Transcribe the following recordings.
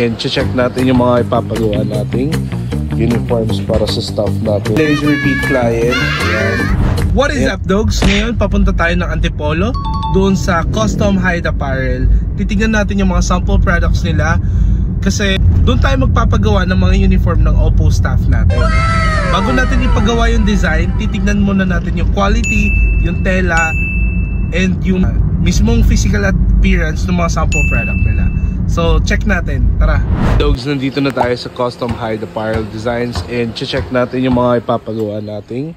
And check natin yung mga ipapagawa nating uniforms para sa staff natin. Please repeat client. Ayan. What is up, dogs? Ngayon papunta tayo ng Antipolo doon sa Custom Hyde Apparel. Titignan natin yung mga sample products nila kasi doon tayo magpapagawa ng mga uniform ng Oppo staff natin. Bago natin ipagawa yung design, titignan muna natin yung quality, yung tela, and yung mismong physical appearance ng mga sample product nila. So check natin, tara. Dogs, nandito na tayo sa Custom Hyde Apparel Designs and check natin yung mga ipapagawa nating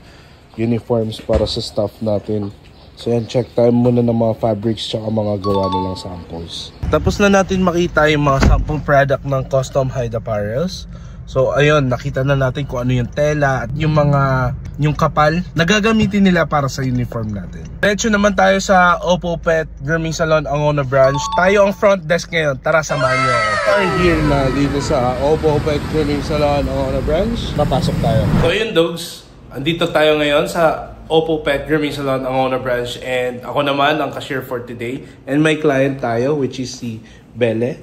uniforms para sa staff natin. So yan, check tayo muna ng mga fabrics tsaka mga gawa nilang samples. Tapos na natin makita yung mga sample product ng Custom Hyde Apparels. So ayun, nakita na natin kung ano yung tela at yung kapal na gagamitin nila para sa uniform natin. Diretso naman tayo sa Oppo Pet Grooming Salon Angono Branch. Tayo ang front desk ngayon, tara samahan nyo ako. We're here na dito sa Oppo Pet Grooming Salon Angono Branch. Papasok tayo. So yun, dogs, andito tayo ngayon sa Oppo Pet Grooming Salon Angono Branch, and ako naman ang cashier for today, and may client tayo which is si Belle.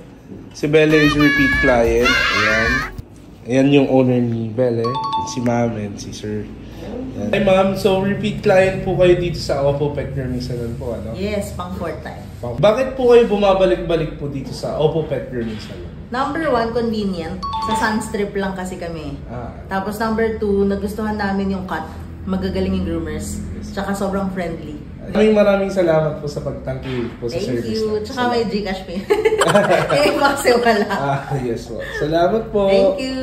Si Belle is repeat client. Ayan yung owner ni Belle, si ma'am and si sir. Ayan. Hi ma'am, so repeat client po kayo dito sa Oppo Pet Grooming Salon po, ano? Yes, pang 4th time. Bakit po kayo bumabalik-balik po dito sa Oppo Pet Grooming Salon? Number 1, convenient. Sa Sunstrip lang kasi kami. Tapos number 2, nagustuhan namin yung cut. Magagaling yung groomers. Tsaka sobrang friendly. Maraming salamat po sa pagtangki po sa service. Thank you. Tsaka may Gcash pay. Eh, kasi wala. Yes po. Salamat po. Thank you.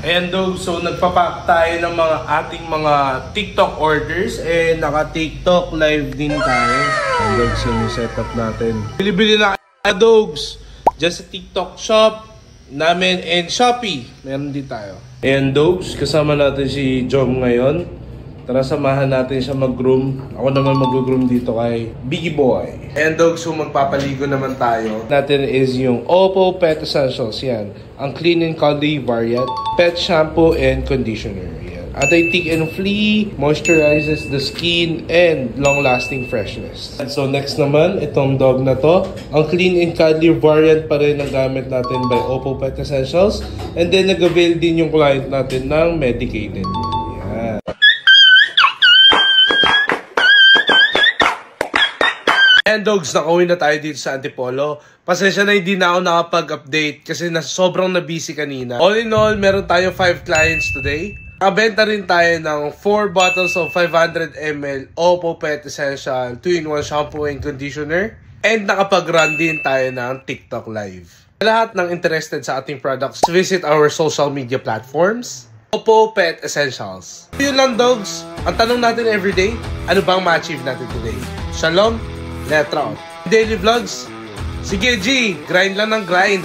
And so nagpapack tayo ng mga ating mga TikTok orders, and naka-TikTok live din tayo. And dogs, yung setup natin. Bili-bili na kayo, dogs. Just sa TikTok shop namin and Shopee. Meron din tayo. And dogs, kasama natin si Jom ngayon. Tara, samahan natin siya mag-groom. Ako naman mag-groom dito kay Biggie Boy. And dogs, so magpapaligo naman tayo. Natin is yung Oppo Pet Essentials. Yan. Ang Clean and Cuddly variant. Pet shampoo and conditioner. Yan. Anti-tick and flea. Moisturizes the skin and long-lasting freshness. And so next naman, itong dog na to. Ang Clean and Cuddly variant pa rin ang gamit natin by Oppo Pet Essentials. And then nag-avail din yung client natin ng medicated. Yan. And dogs, nakauwi na tayo dito sa Antipolo. Pasensya na hindi na ako nakapag-update kasi sobrang na-busy kanina. All in all, meron tayo 5 clients today. Nakabenta rin tayo ng 4 bottles of 500 ml Oppo Pet Essential 2-in-1 shampoo and conditioner. And nakapag-run din tayo ng TikTok live. Lahat ng interested sa ating products, visit our social media platforms. Oppo Pet Essentials. Yun lang, dogs. Ang tanong natin everyday, ano bang ma-achieve natin today? Shalom! Letra out. Daily vlogs. Sige G, grind lang ng grind.